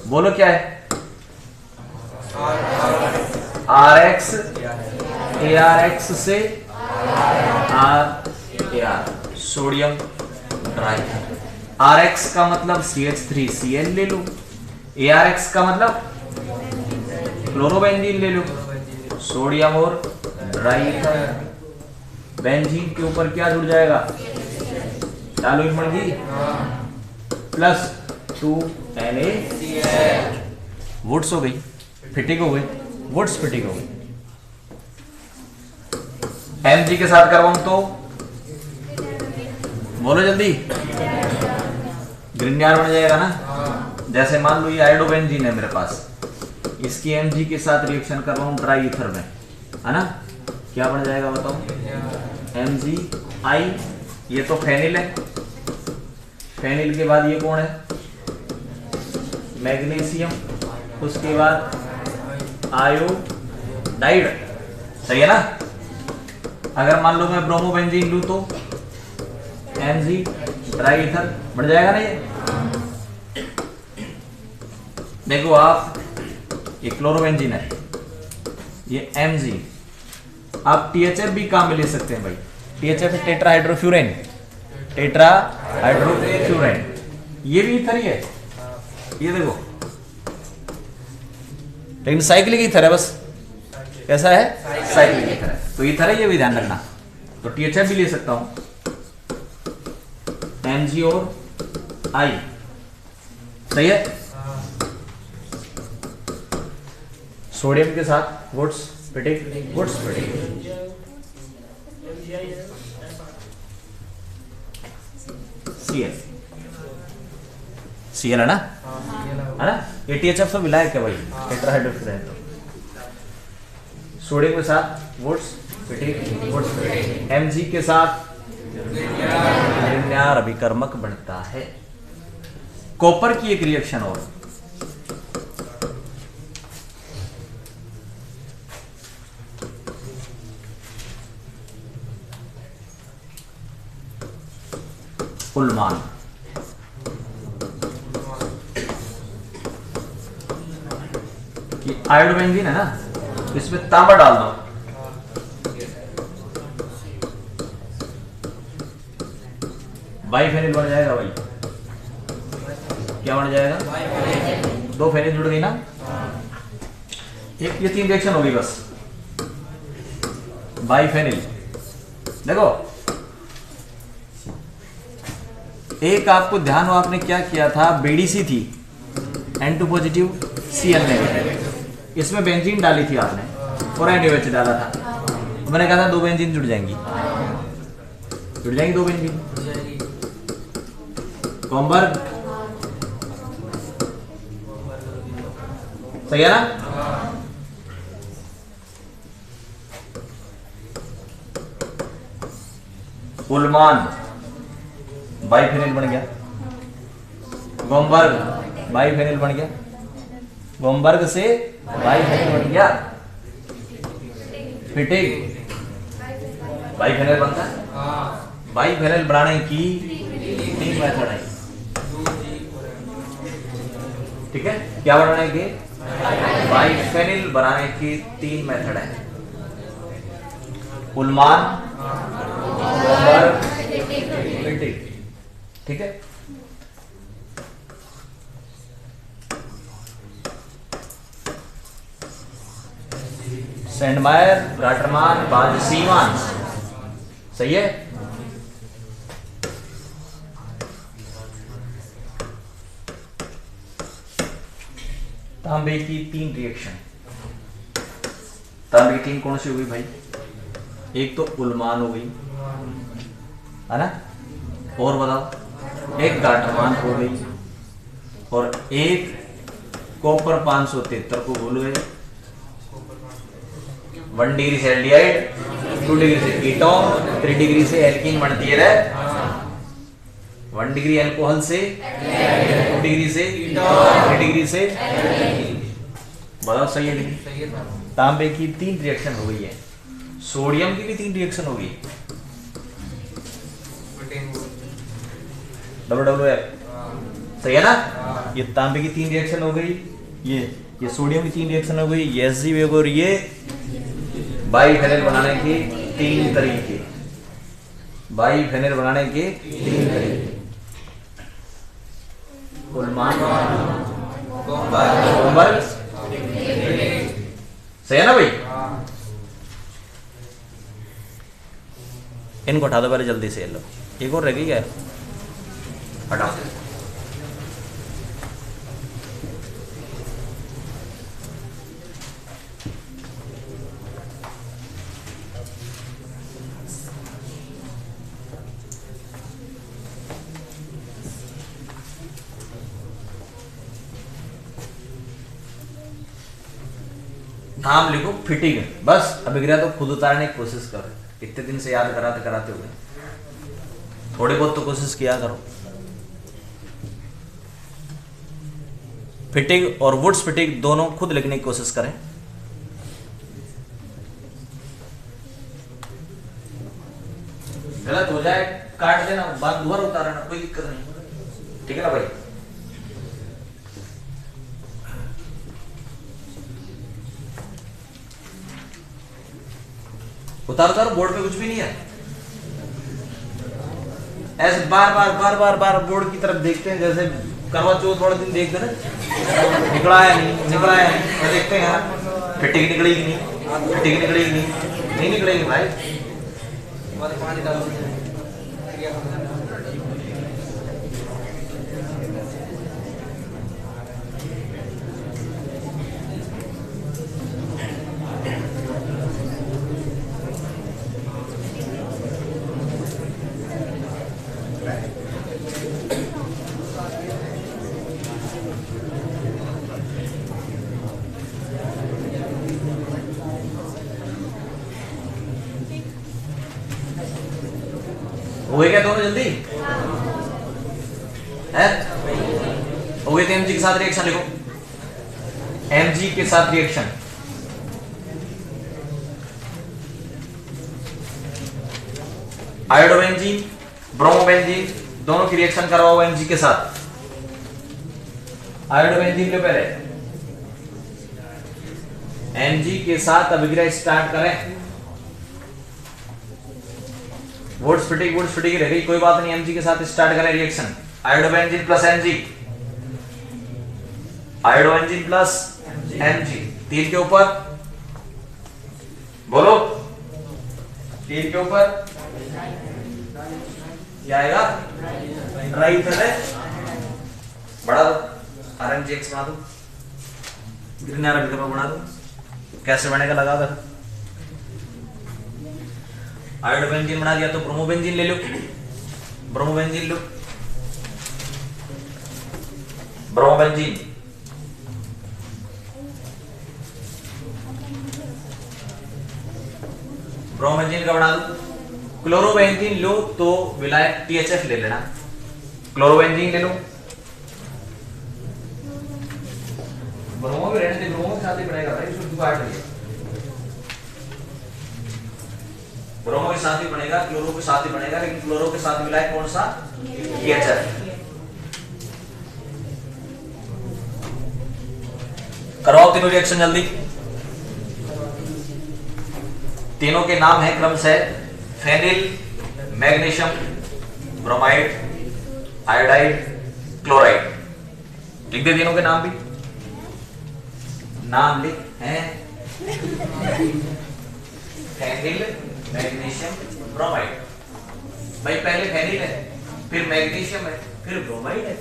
बोलो क्या है? RX ARX से RAR सोडियम ड्राई। RX का मतलब CH3Cl ले लो, ARX का मतलब क्लोरोबेंजीन ले लो, सोडियम और ड्राई ईथर। बेंजीन के ऊपर क्या जुड़ जाएगा? चालू मणगी प्लस 2Na वुड्स हो गई, फिटिंग हो गई, वुड्स फिटिंग हो गई। Mg के साथ करवाऊं तो बोलो जल्दी, ग्रिन्यार बन जाएगा ना। जैसे मान लो ये आयोडोबेंजीन है मेरे पास, इसकी Mg के साथ रिएक्शन करवाऊं ड्राई ईथर में, है ना, क्या बन जाएगा बताओ? MgI। ये तो फेनिल है, फेनिल के बाद ये कौन है? मैग्नीशियम, उसके बाद आयोडाइड, सही है ना। अगर मान लो मैं ब्रोमोबेंजीन लूं तो Mg ड्राई ईथर बन जाएगा ना ये। देखो आप, ये क्लोरोबेंजीन है, ये Mg। आप THF भी काम में ले सकते हैं भाई। THF है टेट्राहाइड्रोफ्यूरेन, टेट्राहाइड्रोफ्यूरेन, ये भी ईथर ही है, ये देखो, लेकिन साइक्लिक ईथर है बस। कैसा है? साइक्लिक ईथर है, तो ईथर है, ये भी ध्यान रखना। तो THF भी ले सकता हूं, Mg और I, सही है। सोडियम के साथ Wurtz Fittig, Wurtz Fittig. Cl है ना, है ना। ये THF तो मिला है क्या भाई? टेट्राहाइड्रोफ्यूरेन। सोडियम के साथ Wurtz Fittig, Wurtz Fittig. Mg के साथ ग्रिन्यार अभिकर्मक बनता है। कॉपर की एक रिएक्शन और, उल्मान। आयोडोबेंजीन है ना, इसमें तांबा डाल दो, बाईफेनिल बन जाएगा भाई। क्या बन जाएगा? दो फेनिल जुड़ गई ना, एक ये 3 रिएक्शन होगी बस। बाईफेनिल देखो, एक आपको ध्यान हो, आपने क्या किया था, BDC थी, N2 पॉजिटिव Cl नेगेटिव, इसमें बेंजीन डाली थी आपने और NaOH डाला था। मैंने कहा था 2 बेंजीन जुड़ जाएंगी, जुड़ जाएंगी 2 बेंजीन। कॉम्बर्ग, सही है ना। उल्मान बाईफेनिल बन गया, गोमबर्ग बाईफेनिल बन गया, गोमबर्ग से बाईफेनिल बन गया, फिटिंग बाईफेनिल बनता है। बाईफेनिल बनाने की 3 मेथड है, ठीक है। क्या बनाने के? बाईफेनिल बनाने की 3 मेथड है, उल्मान, गोमबर्ग, फिटिंग, ठीक है। सेंडमायर, गाटरमान, बाल्ड-सीमान, सही है। तांबे की 3 रिएक्शन, तांबे की 3 कौन सी हो गई भाई? एक तो उल्मान हो गई, है ना, और बताओ, एक गाटरमान हो गई, और एक कॉपर 573 को बोलो है। 1 डिग्री से एल्डिहाइड, 2 डिग्री से कीटोन, 3 डिग्री से एल्कीन बनती है। 1 डिग्री अल्कोहल से, 2 डिग्री से, 3 डिग्री से, बताओ सही है नहीं? तांबे की 3 रिएक्शन हो गई है, सोडियम की भी 3 रिएक्शन हो गई, WWF सही है ना? ये तांबे की 3 रिएक्शन हो गई, ये सोडियम की 3 रिएक्शन हो गई, ये SgBO और ये बाइफेनल बनाने के 3 तरीके, बाइफेनल बनाने के 3 तरीके, उल्मान, सही है ना भाई? इनको हटा दो पहले जल्दी से, लो एक और रह गई है, हटाओ। नाम लिखो फिटिंग, बस अभिक्रिया तो खुद उतारने की कोशिश करो, इतने दिन से याद कराते कराते हुए थोड़ी बहुत तो कोशिश किया करो। फिटिंग और वुड्स फिटिंग दोनों खुद लिखने की कोशिश करें। गलत हो जाए काट देना, बाद दोबारा उतारना, कोई दिक्कत नहीं, ठीक है ना भाई? उतार उतारो, बोर्ड पे कुछ भी नहीं है, ऐसे बार बार बोर्ड की तरफ देखते हैं, जैसे करवा चौथ वाले दिन देखते ना, निकला है नहीं, देखते हैं यार फिटिंग निकलेगी नहीं, फिटिंग निकलेगी नहीं निकलेगी भाई। हो गए क्या दोनों जल्दी? है हो गए? तो Mg के साथ रिएक्शन लिखो, Mg के साथ रिएक्शन, आयोडोबेंजीन ब्रोमोबेंजीन दोनों की रिएक्शन करवाओ Mg के साथ। आयोडोबेंजीन के पहले Mg के साथ अभिक्रिया स्टार्ट करें। वुड्स फिटिंग रह गई, कोई बात नहीं, Mg के साथ स्टार्ट करें reaction. Iodobenzene plus Mg, iodobenzene plus Mg, 3 के ऊपर बोलो, 3 के ऊपर क्या आएगा? राइट है, बढ़ा दो, RMGX बना दो, ग्रीन आर बना दो, कैसे बनेगा लगा दो। आयोडोबेंजीन बना दिया तो ब्रोमोबेंजीन ले लो, ब्रोमोबेंजीन लो, ब्रोमोबेंजीन, ब्रोमोबेंजीन का बना दो। क्लोरोबेंजीन लो तो विलायक THF ले लेना, क्लोरोबेंजीन ले लो, ब्रोमो भी रहने दे, ब्रोमो के साथ ही बनेगा भाई, इसको क्यों काट लिया? ब्रोमो के साथ ही बनेगा, क्लोरो के साथ ही बनेगा, लेकिन क्लोरो के साथ मिला है कौन सा? THF। करवाओ तीनों रिएक्शन जल्दी। तीनों के नाम है क्रमशः phenyl magnesium bromide iodide chloride. लिख दे तीनों के नाम भी, नाम लिख हैं फेनिल मैग्नीशियम ब्रोमाइड। भाई पहले फेनिल है, फिर मैग्नीशियम है, फिर ब्रोमाइड है।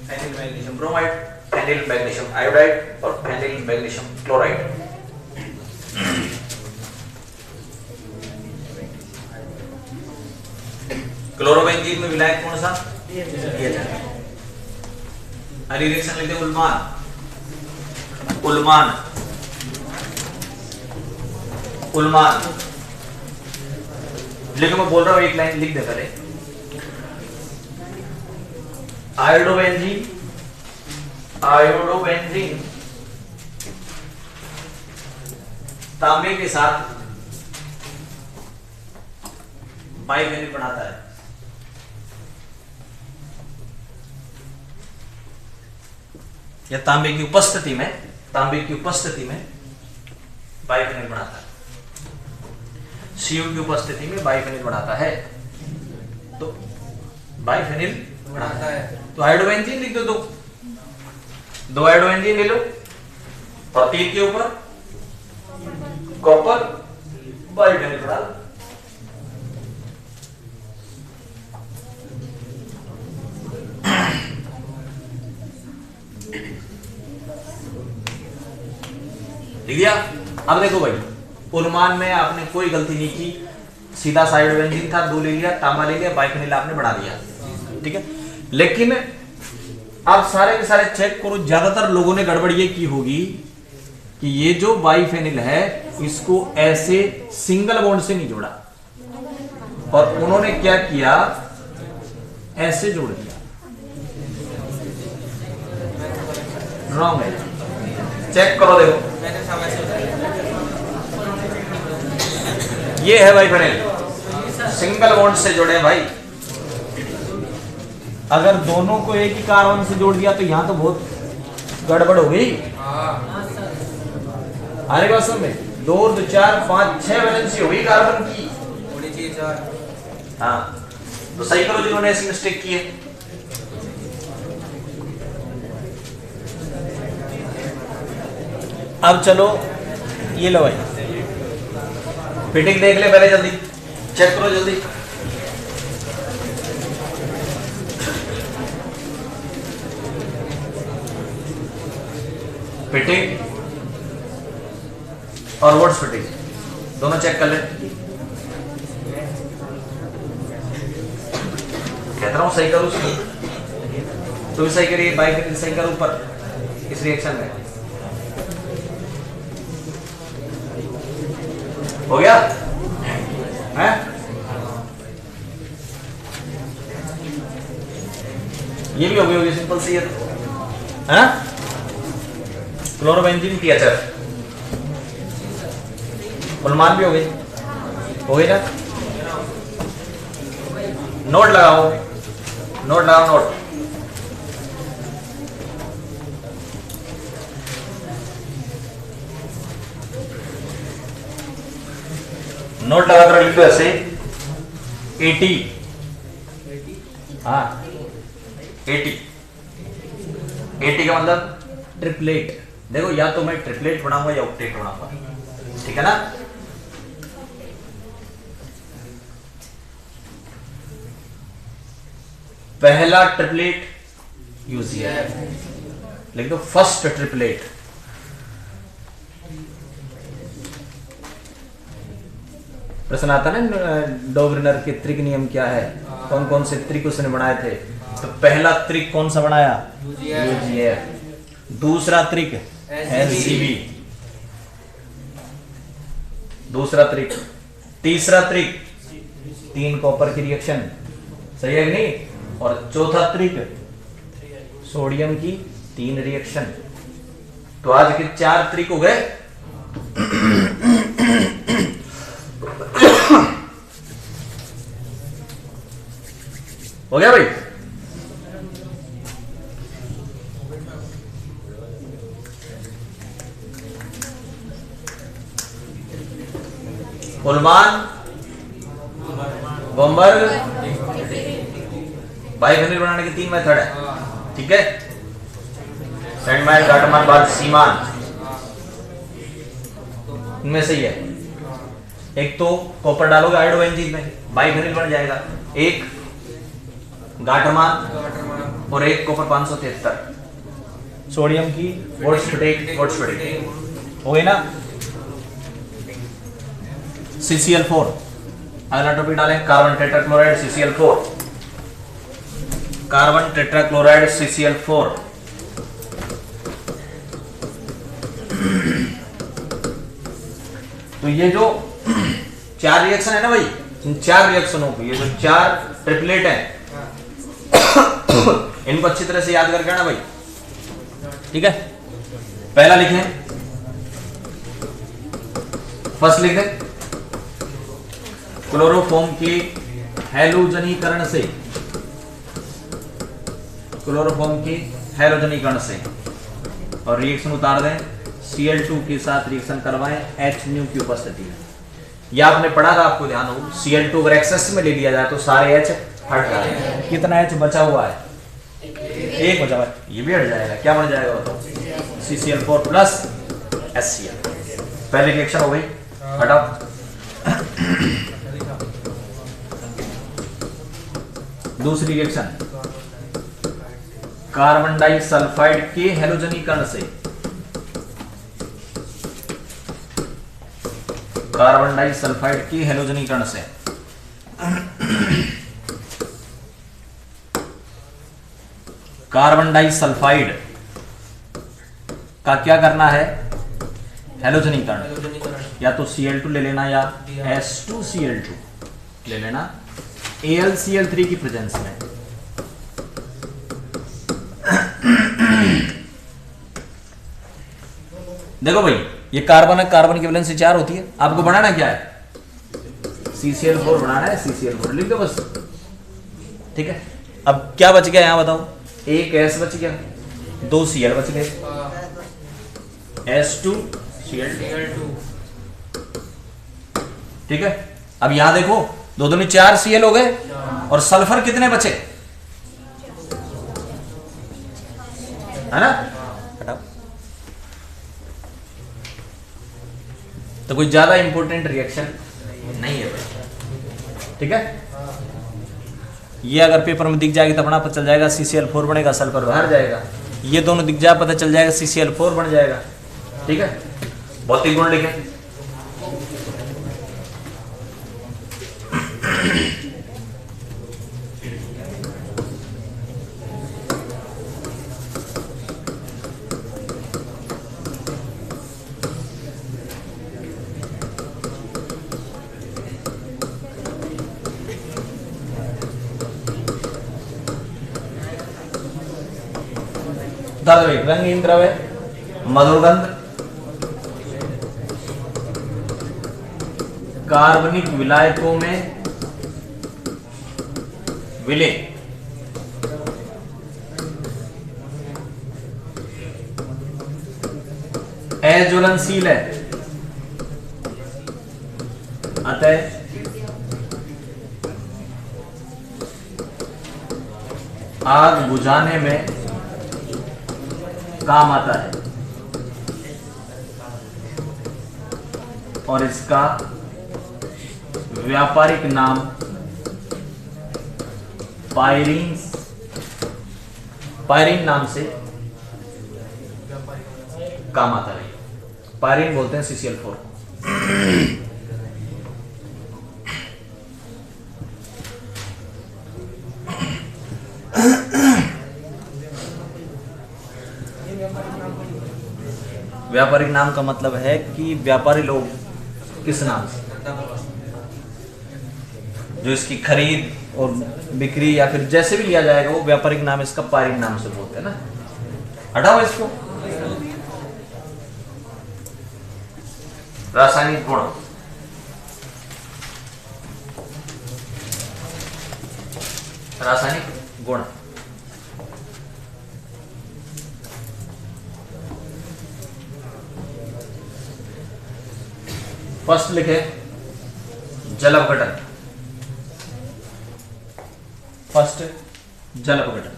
Phenyl magnesium bromide, phenyl magnesium iodide और फेनिल मैग्नीशियम क्लोराइड। क्लोरोबेंजीन में विलायक कौन सा? हरी रिएक्शन लिखते उल्मान, उल्मान, उल्मान लिखो, मैं बोल रहा हूं एक लाइन लिख दे पहले। आयोडोबेंजीन, आयोडोबेंजीन तांबे के साथ बाइफेनिल बनाता है। या तांबे की उपस्थिति में बाइफेनिल बनाता है, Cu की उपस्थिति में बाइफेनिल बनाता है, तो बाइफेनिल बनाता है। तो हाइड्रोबेंजीन लिख दो, दो हाइड्रोबेंजीन ले लो, प्रतीक के ऊपर कॉपर बाइफेनिल बना लो। लिख दिया। अब देखो भाई, अनुमान में आपने कोई गलती नहीं की, सीधा साइड बेंजीन था, दो ले लिया, तांबा ले लिया, बाइफेनिल आपने बना दिया, ठीक है। लेकिन आप सारे के सारे चेक करो, ज्यादातर लोगों ने गड़बड़ ये की होगी कि ये जो बाइफेनिल है इसको ऐसे सिंगल बॉन्ड से नहीं जोड़ा, और उन्होंने क्या किया, ऐसे जोड़ दिया। रॉन्ग है, चेक करो, देखो ये है बाइफेनिल, सिंगल बॉन्ड से जोड़े भाई। अगर दोनों को एक ही कार्बन से जोड़ दिया तो यहां तो बहुत गड़बड़ हो गई। अरे बात समझ में, 2 2 4 5 6 वैलेंसी हो गई कार्बन की, होनी चाहिए 4। हाँ, तो सही करो जिन्होंने ऐसी मिस्टेक की है। अब चलो ये लो भाई, फिटिंग देख ले पहले, जल्दी चेक करो जल्दी। फिटिंग और वर्ड्स फिटिंग दोनों चेक कर ले। कहता रहा हूं सही करो, तो भी सही करिए, बाइक सही करो ऊपर इस रिएक्शन में। हो गया है? ये भी हो गई, सिंपल सी है। क्लोरोबेंजीन THF, अनुमान भी हो गई ना। नोट लगाओ, नोट लगाओ, नोट। नोट लगाकर लिख दो ऐसे 80। हाँ 80 का मतलब ट्रिपलेट। देखो या तो मैं ट्रिपलेट बनाऊंगा या ऑक्टेट बनाऊंगा, ठीक है ना। पहला ट्रिपलेट UCF लिख दो, फर्स्ट ट्रिपलेट। प्रश्न आता ना डोवरिनर के त्रिक नियम क्या है, कौन कौन से त्रिक उसने बनाए थे। तो पहला त्रिक कौन सा बनाया, UGF। दूसरा त्रिक LCB, दूसरा त्रिक। तीसरा त्रिक 3 कॉपर की रिएक्शन, सही है कि नहीं। और चौथा त्रिक सोडियम की 3 रिएक्शन। तो आज के 4 त्रिक हो गए। हो गया भाई। उलमान बॉम्बर बाइफेनिल बनाने के 3 मेथड है, ठीक है। सैंडमैन, गाटमान, बाद सीमान, इनमें से ही है। एक तो कॉपर डालोगे हाइड्रोबेंजीन में, बाइफेनिल बन जाएगा। एक गाटमान और एक कॉपर 573 सोडियम की वोट्सफिटिक हो गई ना। CCl4, अगला टॉपिक डालें carbon tetrachloride CCl4, carbon tetrachloride CCl4। तो ये जो 4 रिएक्शन है ना भाई, इन 4 रिएक्शनों को, ये जो 4 ट्रिपलेट है, इनको अच्छी तरह से याद करके ना भाई, ठीक है। पहला लिखें, फर्स्ट लिखें क्लोरोफॉर्म के हैलोजनीकरण से, क्लोरोफॉर्म के हैलोजनीकरण से और रिएक्शन उतार दें, Cl2 के साथ रिएक्शन करवाएं HNu की उपस्थिति में। यह आपने पढ़ा था, आपको ध्यान हो, Cl2 अगर एक्सेस में ले लिया जाए तो सारे H हट जाएंगे। कितना H बचा हुआ है? एक बचा हुआ है, ये भी हट जाएगा। क्या बन जाएगा बताओ? CCl4 plus HCl। पहली रिएक्शन हो गई, हटाओ। दूसरी रिएक्शन, कार्बन डाइसल्फाइड के हैलोजनीकरण से, कार्बन डाइसल्फाइड के हैलोजनीकरण से कार्बन डाइसल्फाइड का क्या करना है? हैलोजनीकरण। या तो Cl2 ले लेना या H2Cl2 ले लेना AlCl3 की प्रेजेंस में। देखो भाई, ये कार्बन है, कार्बन की वैलेंसी 4 होती है। आपको बनाना क्या है? CCl4 बनाना है, CCl4 लिख दो बस। ठीक है, अब क्या बच गया यहां बताओ? एक S बच गया, 2 Cl बच गए, H2Cl2। ठीक है, अब यहां देखो, 2 दूनी 4 Cl हो गए और सल्फर कितने बचे? है ना? हटाओ। तो कोई ज्यादा इंपॉर्टेंट रिएक्शन नहीं है। ठीक है, ये अगर पेपर में दिख जाएगी तो अपना पता चल जाएगा CCl4 बनेगा, सल्फर बाहर जाएगा। ये दोनों दिख जाए पता चल जाएगा CCl4 बन जाएगा। ठीक है, भौतिक गुण लिखें। रंगीन द्रव्य, मधुरगंध, कार्बनिक विलायकों में विलय, अज्वलनशील है, अतः आग बुझाने में काम आता है और इसका व्यापारिक नाम पायरीन नाम से काम आता है। पायरीन बोलते हैं CCl4। व्यापारिक नाम का मतलब है कि व्यापारी लोग किस नाम से, जो इसकी खरीद और बिक्री या फिर जैसे भी लिया जाएगा वो व्यापारिक नाम इसका पायरीन नाम से बोलते हैं ना। हटाओ इसको। रासायनिक गुण, रासायनिक गुण, फर्स्ट लिखे जल अपघटन। फर्स्ट जल अपघटन।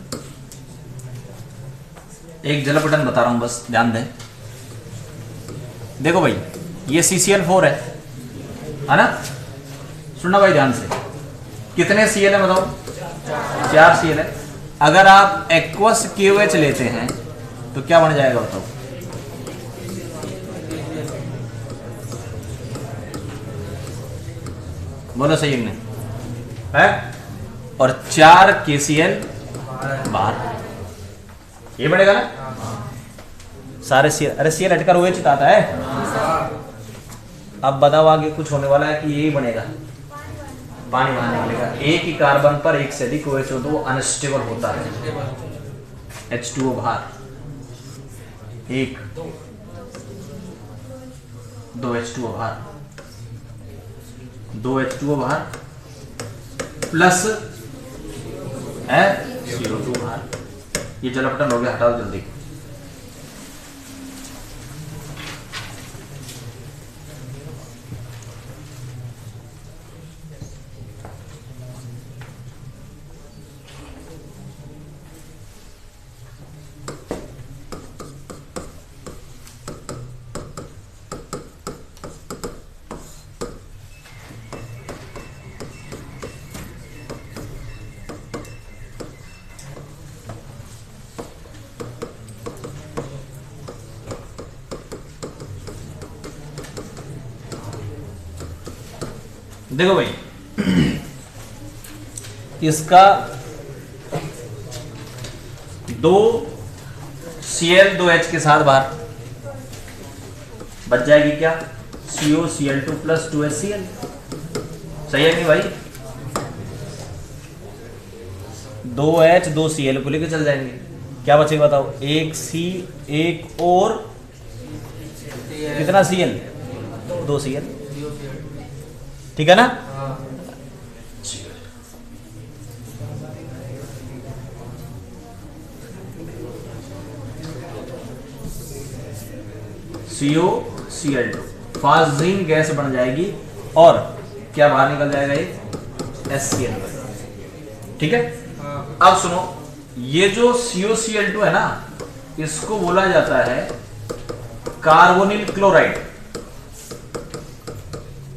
एक जल अपघटन बता रहा हूं, बस ध्यान दें। देखो भाई, ये CCl4 है ना? सुनना भाई ध्यान से, कितने Cl है बताओ? 4 Cl है। अगर आप एक्वस KOH लेते हैं तो क्या बन जाएगा बताओ? बोलो सही है? और 4 KCl बाहर, ये बनेगा ना? सारे Cl, अरे Cl हटकर OH आता है। अब बताओ आगे कुछ होने वाला है कि यही बनेगा, पानी बाहर निकलेगा। एक ही कार्बन पर एक से अधिक OH हो तो वो अनस्टेबल होता है। H2O बाहर, 1 2 H2O बाहर, 2 H2O बाहर प्लस है CO2 बाहर। ये जल अपघटन हो गया, हटाओ जल्दी। देखो भाई, इसका 2 Cl 2H के साथ बाहर बच जाएगी क्या, COCl2 प्लस 2HCl। सही है नहीं भाई? 2H 2Cl को लेके चल जाएंगे, क्या बचेगा बताओ, एक C एक और कितना Cl, 2Cl, ठीक है ना? COCl2 फास्जीन गैस बन जाएगी और क्या बाहर निकल जाएगा, ये HCl, ठीक है? अब सुनो, ये जो COCl2 है ना, इसको बोला जाता है कार्बोनिल क्लोराइड,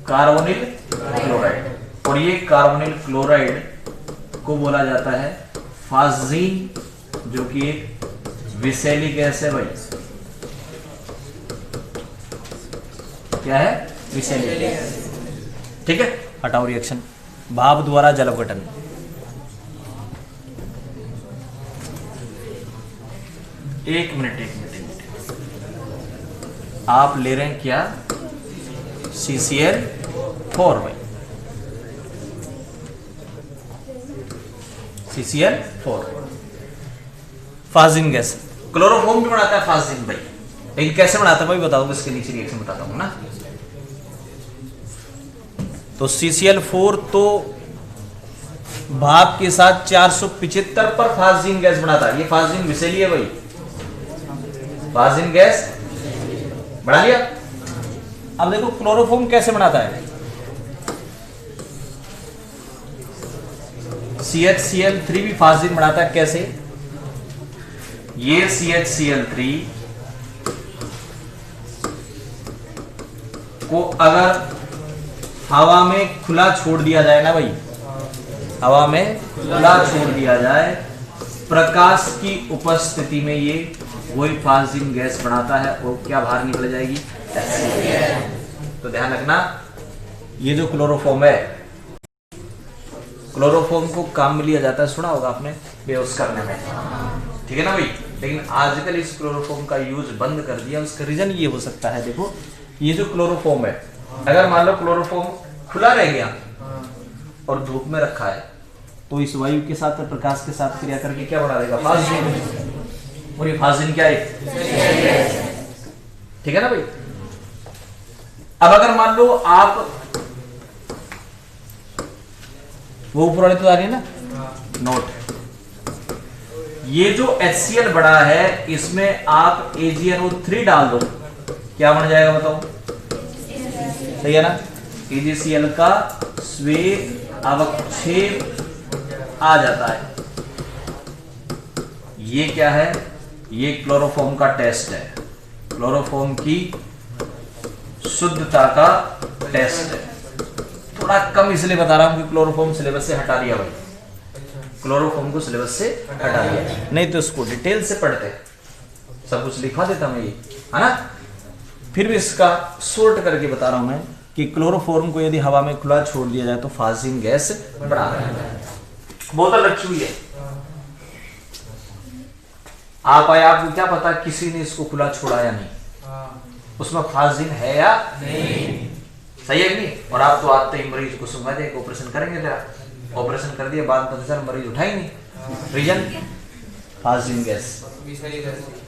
कार्बोनिल क्लोराइड, और ये कार्बोनिल क्लोराइड को बोला जाता है फास्जीन, जो कि एक विषैली गैस है भाई। क्या है? विषैली गैस, ठीक है? हटाओ रिएक्शन, भाप द्वारा जल अपघटन। एक मिनट, आप ले रहे हैं क्या, CCl4 भाई, CCl4 फास्जीन गैस। क्लोरोफॉर्म भी बनाता है फास्जीन भाई, लेकिन कैसे बनाता है भाई बताओ, इसके नीचे रिएक्शन बताता हूं ना। तो CCl4 तो भाप के साथ 475 पर फास्जीन गैस बनाता है, ये फास्जीन विषैली है भाई, फास्जीन गैस बना लिया। अब देखो क्लोरोफॉर्म कैसे बनाता है, CHCl3 भी फास्जीन बनाता है, कैसे, ये CHCl3 को अगर हवा में खुला छोड़ दिया जाए ना भाई, हवा में खुला छोड़ दिया जाए, प्रकाश की उपस्थिति में ये वही फास्जीन गैस बनाता है और क्या बाहर निकल जाएगी, तो ध्यान रखना, ये जो क्लोरोफॉर्म है, क्लोरोफॉर्म को काम में लिया जाता है, सुना होगा आपने, बेहोश करने में, ठीक है ना भाई? लेकिन आजकल इस क्लोरोफॉर्म का यूज बंद कर दिया, उसका रीजन ये हो सकता है, देखो ये जो क्लोरोफॉर्म है, अगर मान लो क्लोरोफॉर्म खुला रह गया और धूप में रखा है, तो इस वायु के साथ और प्रकाश के साथ क्रिया करके क्या बना देगा, फास्जीन, और ये फास्जीन क्या है, ठीक है ना भाई? अब अगर मान लो आप, वो ऊपर वाली तो आ रही है ना नोट, ये जो HCl बड़ा है, इसमें आप AgNO3 डाल दो, क्या बन जाएगा बताओ, सही है ना? AgCl का श्वेत अवक्षेप आ जाता है। ये क्या है, ये क्लोरोफॉर्म का टेस्ट है, क्लोरोफॉर्म की शुद्धता का टेस्ट है। थोड़ा कम इसलिए बता रहा हूं कि क्लोरोफॉर्म सिलेबस से हटा दिया भाई, क्लोरोफॉर्म को सिलेबस से हटा दिया, नहीं तो इसको डिटेल से पढ़ते, सब कुछ लिखवा देता मैं, ये है ना? फिर भी इसका सोर्ट करके बता रहा हूं मैं कि क्लोरोफॉर्म को यदि हवा में खुला छोड़ दिया जाए तो फास्जीन गैस बढ़ा रहा है। बोतल रखी हुई है, आप आए, आपको क्या पता किसी ने इसको खुला छोड़ा या नहीं, उसमें फास्जीन है या नहीं, सही है कि नहीं? और आप तो आते ही मरीज को सुंगा दे, ऑपरेशन करेंगे, तेरा ऑपरेशन कर दिया, बाद में तो मरीज उठा ही नहीं, रीजन फास्जीन गैस,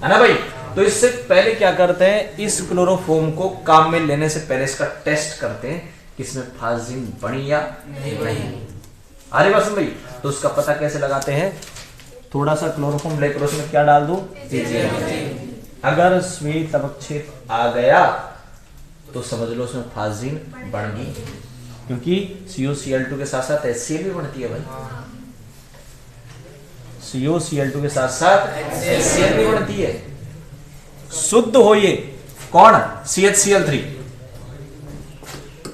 है ना भाई? तो इससे पहले क्या करते हैं, इस क्लोरोफॉर्म को काम में लेने से पहले इसका टेस्ट करते हैं कि इसमें फास्जीन बनी या नहीं। अरे बस भाई, तो उसका पता कैसे लगाते हैं, थोड़ा सा क्लोरोफॉर्म लेकर उसमें क्या डाल दूं, अगर श्वेत अवक्षेप आ गया तो समझ लो उसमें फास्जीन बन गई, क्योंकि COCl2 के साथ साथ HCl भी बनती है भाई, COCl2 के साथ साथ HCl भी बनती है, शुद्ध हो ये कौन, CHCl3,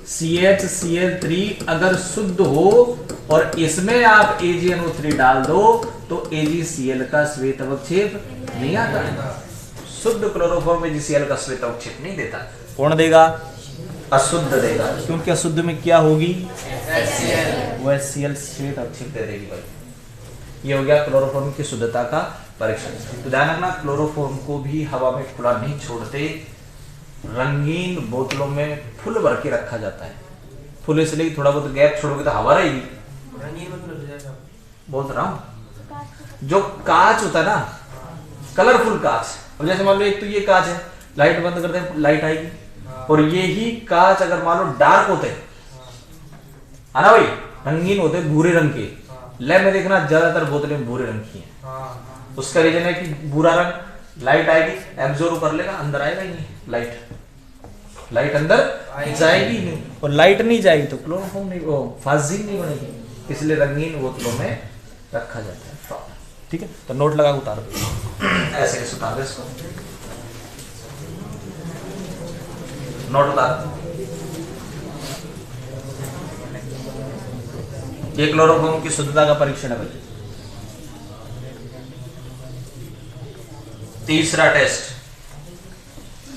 CHCl3 अगर शुद्ध हो और इसमें आप AgNO3 डाल दो तो AgCl का श्वेत अवक्षेप नहीं आता, शुद्ध क्लोरोफॉर्म AgCl का श्वेत अवक्षेप नहीं देता, कौन देगा, अशुद्ध देगा, क्योंकि अशुद्ध में क्या होगी, वो HCl स्टेट अवक्षेप दे देगी भाई। ये हो गया क्लोरोफॉर्म की शुद्धता का परीक्षण। तो ध्यान रखना, क्लोरोफॉर्म को भी हवा में खुला नहीं छोड़ते, रंगीन बोतलों में फुल भर के रखा जाता है। फुल इसलिए थोड़ा बहुत गैप छोड़ोगे तो हवा रहेगी, बोल रहा हूँ। जो कांच होता है ना, कलरफुल कांच, अब जैसे मान लो एक तो ये कांच है, लाइट बंद करते हैं लाइट आएगी, और ये ही कांच अगर मान लो डार्क होते हैं, है ना भाई, रंगीन होते हैं भूरे रंग के, लैब में देखना ज्यादातर बोतलें भूरे रंग की हैं। उसका रीजन है कि भूरा रंग लाइट आएगी एब्जॉर्ब कर लेगा, अंदर आएगा ही नहीं, लाइट अंदर जाएगी नहीं, और लाइट नहीं जाएगी तो क्लोरोफॉर्म नहीं, वो फाजिल नहीं बनेगी, इसलिए रंगीन बोतलों में रखा जाता है। ठीक है, तो नोट लगा उतार दो, ऐसे कैसे उतार दो इसको, नोट उतार। ये क्लोरोफॉर्म की शुद्धता का परीक्षण है भाई। तीसरा टेस्ट,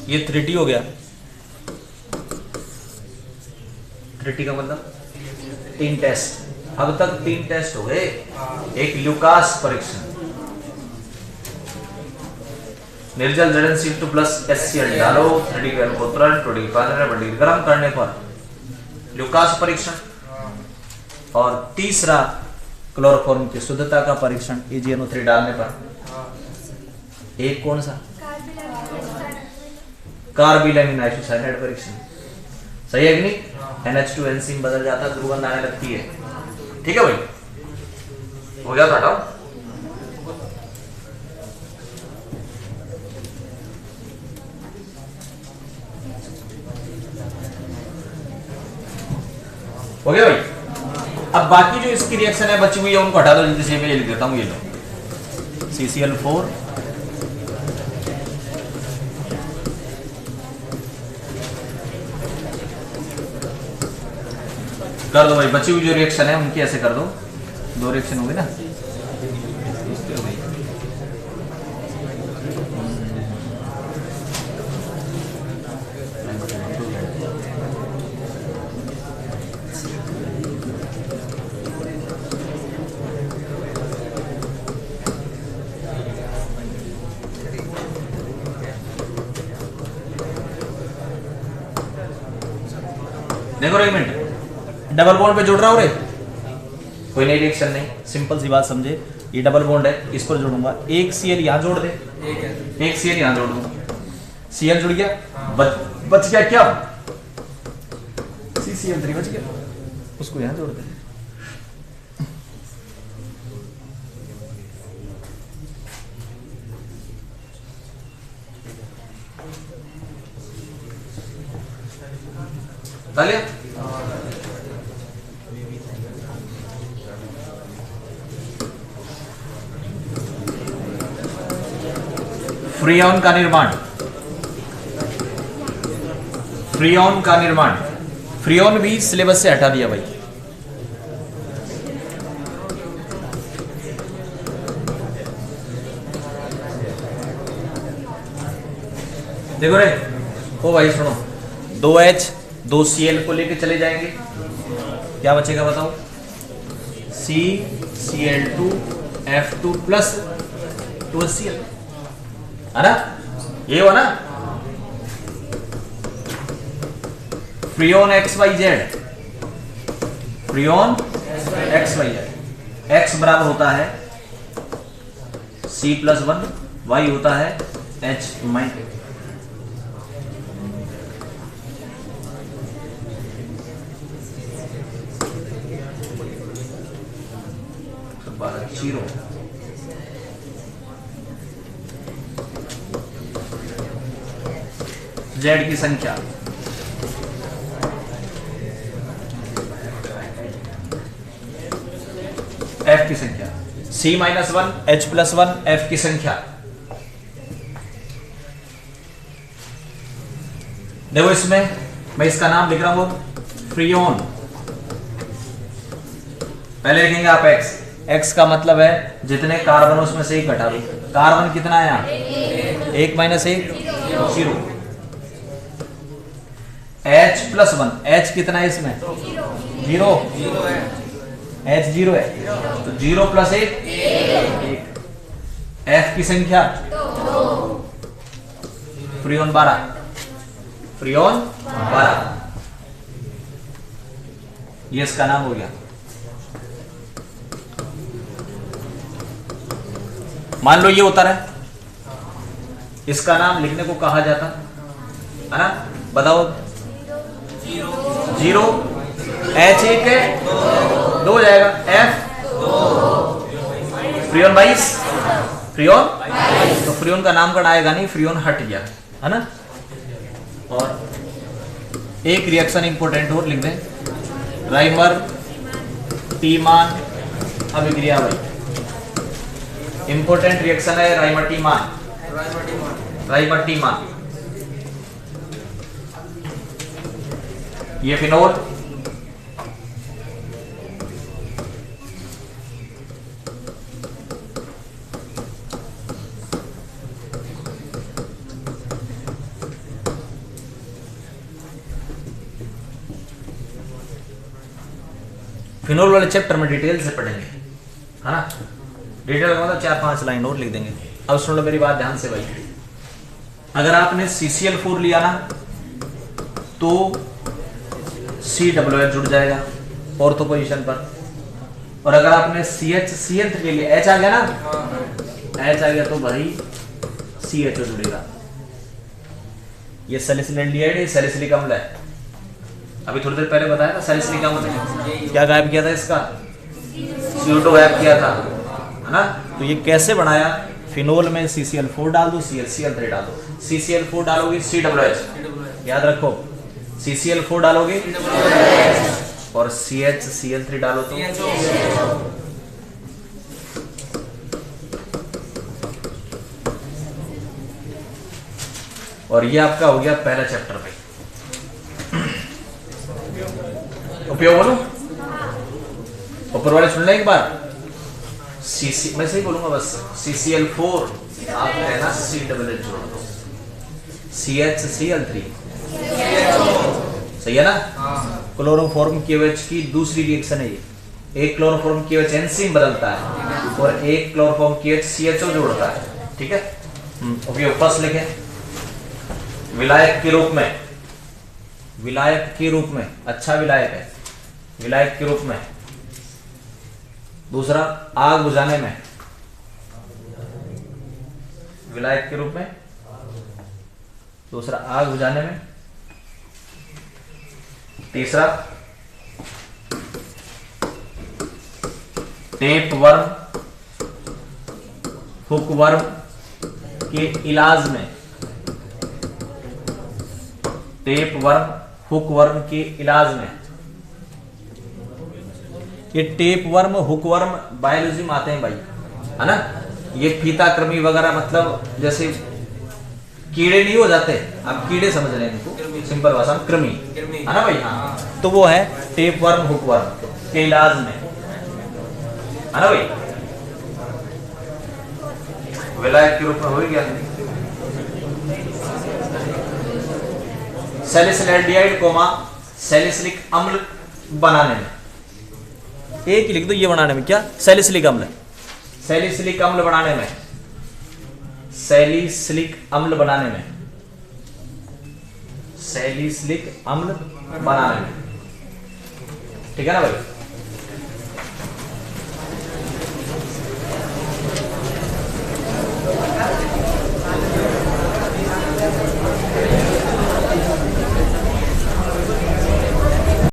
ये 3T हो गया। 3T का मतलब 3 टेस्ट, अब तक 3 टेस्ट हो गए। एक ल्यूकास परीक्षण, निर्जल ZnCl2 प्लस HCl डालो, 3D को तुरंत 2°C गर्म करने पर ल्यूकास परीक्षण, और तीसरा क्लोरोफॉर्म की शुद्धता का परीक्षण AgNO3 डालने पर। एक कौन सा, कार्बिलैमिन आइसोसाइनाइड परीक्षण, सही है कि नहीं। NH2 एंजाइम बदल जाता है, दुर्गंध आने लगती है। ठीक है भाई, हो गया, हटाओ। हो गया भाई। अब बाकी जो इसकी रिएक्शन है बची हुई है उनको हटा दो जल्दी से, मैं ये लिख देता हूं, ये लो CCl4 कर दो भाई। बची हुई जो रिएक्शन है उनकी ऐसे कर दो, 2 रिएक्शन हो गए ना। देखो एक मिनट, डबल बॉन्ड पे जोड़ रहा हूं रे, कोई नई रिएक्शन नहीं, सिंपल सी बात समझे। ये डबल बॉन्ड है, इस पर जोड़ूंगा, एक Cl यहां जोड़ दे, एक Cl यहां जोड़ दूंगा, Cl जुड़ गया, बच गया क्या, CCl3 बच गया, उसको यहां जोड़ दे। डालिए, फ्रियोन का निर्माण, फ्रियोन का निर्माण, फ्रियोन भी सिलेबस से हटा दिया भाई। देखो रे, ओ भाई सुनो, 2H 2Cl को लेके चले जाएंगे, क्या बचेगा बताओ, CCl2 F2 प्लस 2HCl, है ना, ये हो ना। Freon XYZ, Freon XYZ, X बराबर होता है C+1, Y होता है H-। Z की संख्या, F की संख्या, C-1 H+1 F की संख्या। देखो इसमें मैं इसका नाम लिख रहा हूं फ्रियोन, पहले लिखेंगे आप X का मतलब है जितने कार्बन उसमें से एक घटा दो। कार्बन कितना है यहाँ, 1 - 1 0। H+1, H कितना है इसमें? 0, H 0 है, तो 0 + 1 1। F की संख्या फ्रीऑन 12, फ्रीऑन 12, ये इसका नाम हो गया। मान लो ये उत्तर है, इसका नाम लिखने को कहा जाता है ना, बताओ। 0 H1 है, 2 हो जाएगा, F फ्रीऑन 22, फ्रीऑन, तो फ्रीऑन का नामकरण आएगा नहीं, फ्रीऑन हट गया, है ना। और एक रिएक्शन इंपोर्टेंट और लिख दें, राइमर टीमान अभिक्रिया भाई, इंपोर्टेंट रिएक्शन है राइमर टीमान, राइमर टीमान। ये फिनोल, फिनोल वाले चैप्टर में डिटेल से पढ़ेंगे, है ना। डिटेल का मतलब 4-5 लाइन और लिख देंगे। अब सुन लो मेरी बात ध्यान से भाई, अगर आपने CCl4 लिया ना तो COOH जुड़ जाएगा ऑर्थो पोजीशन पर, और अगर आपने CHCl3 ले लिया, H आ गया ना, H आ गया तो भाई CHO जुड़ेगा। ये सैलिसिलिक एल्डिहाइड, ये सैलिसिलिक अम्ल है। अभी थोड़ी देर पहले बताया था सैलिसिलिक अम्ल क्या गायब किया था, इसका CO2 गायब किया था, है ना। तो ये कैसे बनाया, फिनोल में CCl4 डाल दो, CCl3 डाल दो। CCl4 डालोगे COOH, याद रखो, CCl4 डालोगे और CHCl3 डालो तो और ये आपका हो गया पहला चैप्टर भाई। उपयोग बोलो, ऊपर वाले सुन लें एक बार। मैं सही बोलूंगा बस, CCl4 आप है ना COOH जोड़ दो, CHCl3 सही है ना। क्लोरोफॉर्म KOH की दूसरी रिएक्शन है ये, एक क्लोरोफॉर्म KOH एंजाइम बदलता है और एक क्लोरोफॉर्म KOH CHO जोड़ता है, ठीक है। उपयोग फर्स्ट लिखे, विलायक के रूप में, विलायक के रूप में, अच्छा विलायक है, विलायक के रूप में। दूसरा आग बुझाने में, विलायक के रूप में, दूसरा आग बुझाने में। तीसरा टेप वर्म, हुक वर्म के इलाज में, टेप वर्म हुक वर्म के इलाज में। ये tape worm hook worm biology में आते हैं भाई, है ना। ये फीताकृमि वगैरह, मतलब जैसे कीड़े नहीं हो जाते, आप कीड़े समझ रहे हैं इनको, सिंपल भाषा में कृमि, है ना भाई। हाँ, तो वो है टेप वर्म हुक वर्म के इलाज में, है ना भाई। विलायक के रूप में हो गया। सैलिसिलिक एल्डिहाइड कोमा सैलिसिलिक अम्ल बनाने में, एक ही लिख दो ये बनाने में, क्या सैलिसिलिक अम्ल, सैलिसिलिक अम्ल बनाने में, सैलिसिलिक अम्ल बनाने में, सैलिसिलिक अम्ल बनाने में, ठीक है ना भाई।